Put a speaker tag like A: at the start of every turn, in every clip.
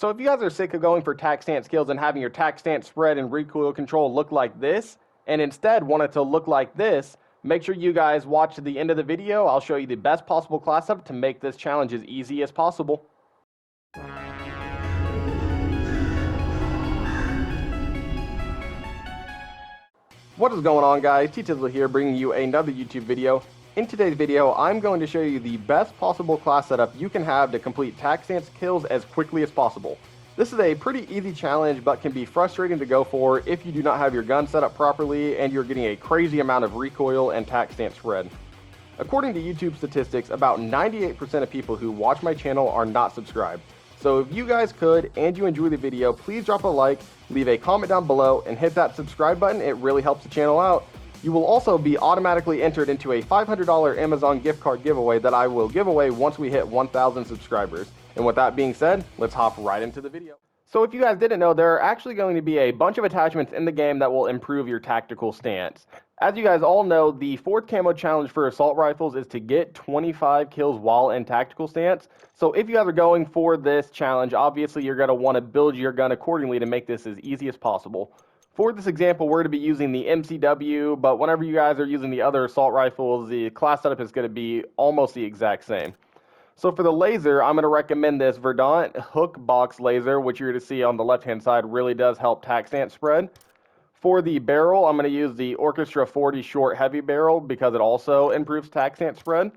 A: So if you guys are sick of going for tac stance kills and having your tac stance spread and recoil control look like this, and instead want it to look like this, make sure you guys watch to the end of the video. I'll show you the best possible class setup to make this challenge as easy as possible. What is going on, guys? T-Tizzle here, bringing you another YouTube video. In today's video, I'm going to show you the best possible class setup you can have to complete tac stance kills as quickly as possible. This is a pretty easy challenge, but can be frustrating to go for if you do not have your gun set up properly and you're getting a crazy amount of recoil and tac stance spread. According to YouTube statistics, about 98% of people who watch my channel are not subscribed. So if you guys could, and you enjoy the video, please drop a like, leave a comment down below, and hit that subscribe button. It really helps the channel out. You will also be automatically entered into a $500 Amazon gift card giveaway that I will give away once we hit 1,000 subscribers. And with that being said, let's hop right into the video. So if you guys didn't know, there are actually going to be a bunch of attachments in the game that will improve your tactical stance. As you guys all know, the 4th camo challenge for assault rifles is to get 25 kills while in tactical stance. So if you guys are going for this challenge, obviously you're going to want to build your gun accordingly to make this as easy as possible. For this example, we're going to be using the MCW, but whenever you guys are using the other assault rifles, the class setup is going to be almost the exact same. So for the laser, I'm going to recommend this Verdant hook box laser, which you're going to see on the left-hand side really does help tac stance spread. For the barrel, I'm going to use the Orchestra 40 short heavy barrel because it also improves tac stance spread.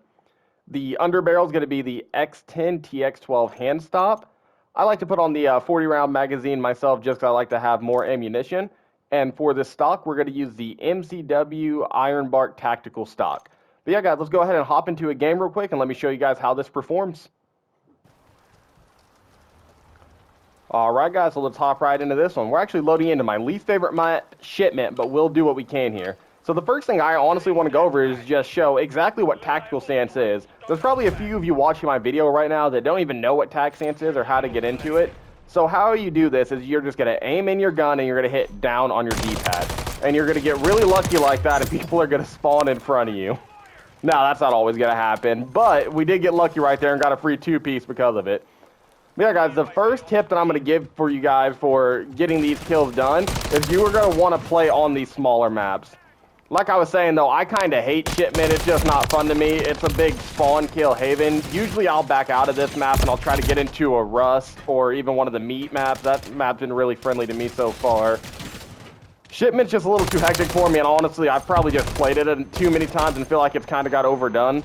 A: The underbarrel is going to be the X10 TX12 hand stop. I like to put on the 40 round magazine myself just because I like to have more ammunition. And for the stock, we're going to use the MCW Ironbark Tactical Stock. But yeah, guys, let's go ahead and hop into a game real quick and let me show you guys how this performs. Alright, guys, so let's hop right into this one. We're actually loading into my least favorite shipment, but we'll do what we can here. So the first thing I honestly want to go over is just show exactly what tactical stance is. There's probably a few of you watching my video right now that don't even know what tac stance is or how to get into it. So how you do this is you're just going to aim in your gun and you're going to hit down on your D-pad. And you're going to get really lucky like that and people are going to spawn in front of you. Now, that's not always going to happen, but we did get lucky right there and got a free 2-piece because of it. But yeah, guys, the first tip that I'm going to give for you guys for getting these kills done is you are going to want to play on these smaller maps. Like I was saying, though, I kind of hate Shipment. It's just not fun to me. It's a big spawn kill haven. Usually I'll back out of this map and I'll try to get into a Rust or even one of the meat maps. That map's been really friendly to me so far. Shipment's just a little too hectic for me, and honestly, I've probably just played it too many times and feel like it's kind of got overdone.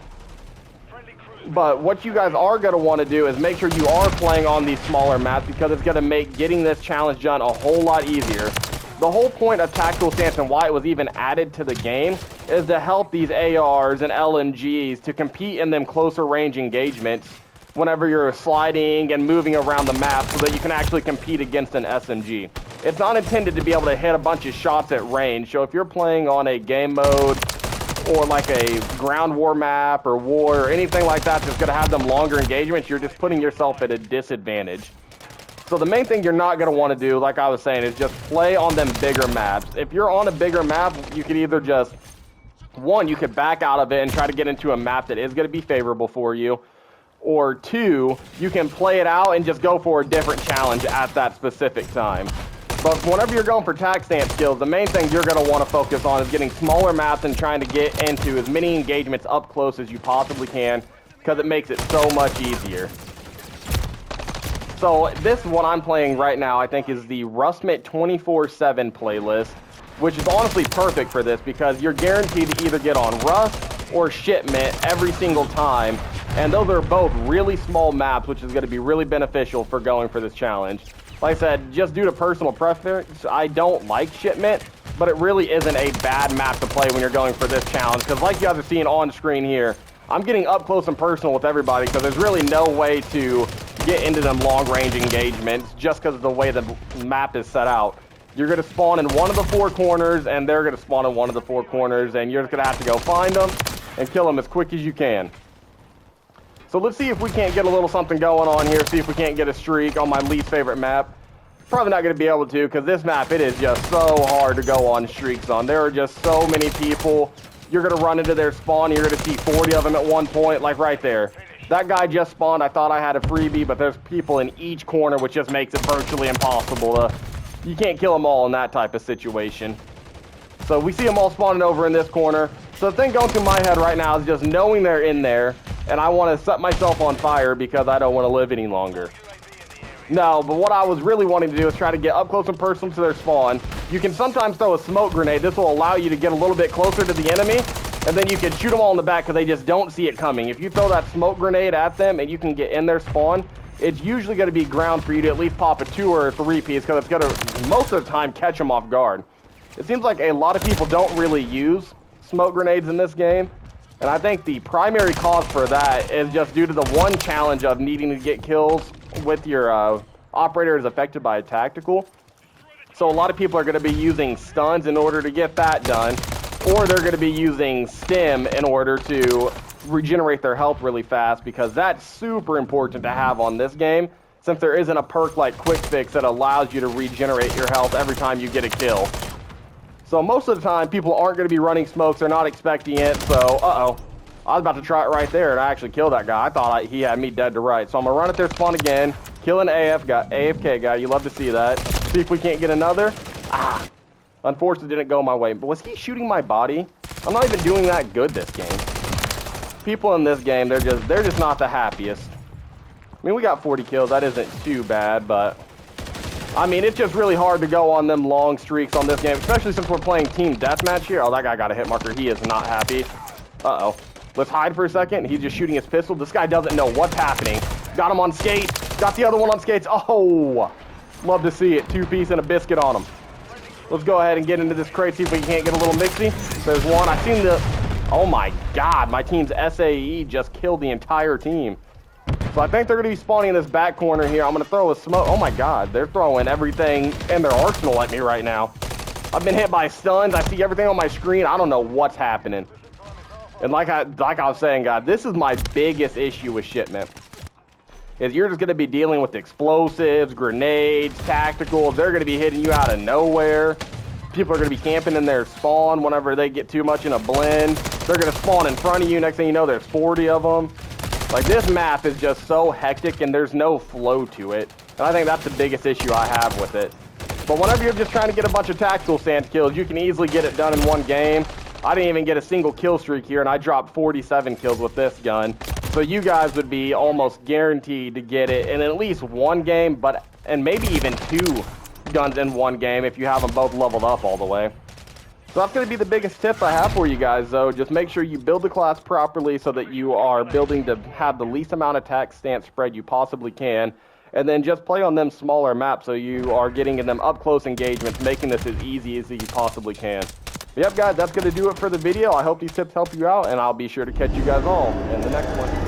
A: But what you guys are going to want to do is make sure you are playing on these smaller maps because it's going to make getting this challenge done a whole lot easier. The whole point of tactical stance and why it was even added to the game is to help these ARs and LMGs to compete in them closer range engagements whenever you're sliding and moving around the map so that you can actually compete against an SMG. It's not intended to be able to hit a bunch of shots at range, so if you're playing on a game mode or like a ground war map or war or anything like that that's going to have them longer engagements, you're just putting yourself at a disadvantage. So the main thing you're not going to want to do, like I was saying, is just play on them bigger maps. If you're on a bigger map, you could either just, one, you could back out of it and try to get into a map that is going to be favorable for you, or two, you can play it out and just go for a different challenge at that specific time. But whenever you're going for tac stance skills, the main thing you're going to want to focus on is getting smaller maps and trying to get into as many engagements up close as you possibly can because it makes it so much easier. So this one I'm playing right now, I think, is the Rustmit 24/7 playlist, which is honestly perfect for this because you're guaranteed to either get on Rust or Shipment every single time. And those are both really small maps, which is going to be really beneficial for going for this challenge. Like I said, just due to personal preference, I don't like Shipment, but it really isn't a bad map to play when you're going for this challenge. Because like you guys are seeing on screen here, I'm getting up close and personal with everybody because there's really no way to get into them long-range engagements just because of the way the map is set out. You're going to spawn in one of the 4 corners, and they're going to spawn in one of the 4 corners, and you're just going to have to go find them and kill them as quick as you can. So let's see if we can't get a little something going on here, see if we can't get a streak on my least favorite map. Probably not going to be able to because this map, it is just so hard to go on streaks on. There are just so many people. You're going to run into their spawn, and you're going to see 40 of them at one point, like right there. That guy just spawned. I thought I had a freebie, but there's people in each corner, which just makes it virtually impossible. You can't kill them all in that type of situation. So we see them all spawning over in this corner. So the thing going through my head right now is just knowing they're in there, and I want to set myself on fire because I don't want to live any longer. No, but what I was really wanting to do is try to get up close and personal to their spawn. You can sometimes throw a smoke grenade. This will allow you to get a little bit closer to the enemy, and then you can shoot them all in the back because they just don't see it coming. If you throw that smoke grenade at them and you can get in their spawn, it's usually going to be ground for you to at least pop a 2 or a 3 piece because it's going to, most of the time, catch them off guard. It seems like a lot of people don't really use smoke grenades in this game, and I think the primary cause for that is just due to the one challenge of needing to get kills with your operator is affected by a tactical. So a lot of people are going to be using stuns in order to get that done, or they're going to be using stim in order to regenerate their health really fast, because that's super important to have on this game, since there isn't a perk like Quick Fix that allows you to regenerate your health every time you get a kill. So most of the time, people aren't going to be running smokes. They're not expecting it. So, uh-oh. I was about to try it right there, and I actually killed that guy. I thought he had me dead to rights. So I'm going to run at their spawn again. Kill an AFK guy. You love to see that. See if we can't get another. Ah. Unfortunately, didn't go my way. But was he shooting my body? I'm not even doing that good this game. People in this game, they're just not the happiest. I mean, we got 40 kills. That isn't too bad, but I mean, it's just really hard to go on them long streaks on this game, especially since we're playing team deathmatch here. Oh, that guy got a hit marker. He is not happy. Uh-oh. Let's hide for a second. He's just shooting his pistol. This guy doesn't know what's happening. Got him on skates. Got the other one on skates. Oh, love to see it. 2-piece and a biscuit on him. Let's go ahead and get into this crate, see if we can't get a little mixy. There's one. I seen the... Oh, my God. My team's SAE just killed the entire team. So I think they're going to be spawning in this back corner here. I'm going to throw a smoke. Oh, my God. They're throwing everything in their arsenal at me right now. I've been hit by stuns. I see everything on my screen. I don't know what's happening. And like I was saying, God, this is my biggest issue with shipment. Is you're just going to be dealing with explosives, grenades, tacticals. They're going to be hitting you out of nowhere. People are going to be camping in their spawn whenever they get too much in a blend. They're going to spawn in front of you. Next thing you know, there's 40 of them. Like, this map is just so hectic, and there's no flow to it. And I think that's the biggest issue I have with it. But whenever you're just trying to get a bunch of tactical stance kills, you can easily get it done in one game. I didn't even get a single kill streak here, and I dropped 47 kills with this gun. So you guys would be almost guaranteed to get it in at least one game, and maybe even 2 guns in one game if you have them both leveled up all the way. So that's going to be the biggest tip I have for you guys, though. Just make sure you build the class properly so that you are building to have the least amount of attack stance spread you possibly can. And then just play on them smaller maps so you are getting in them up-close engagements, making this as easy as you possibly can. Yep, guys, that's going to do it for the video. I hope these tips help you out, and I'll be sure to catch you guys all in the next one.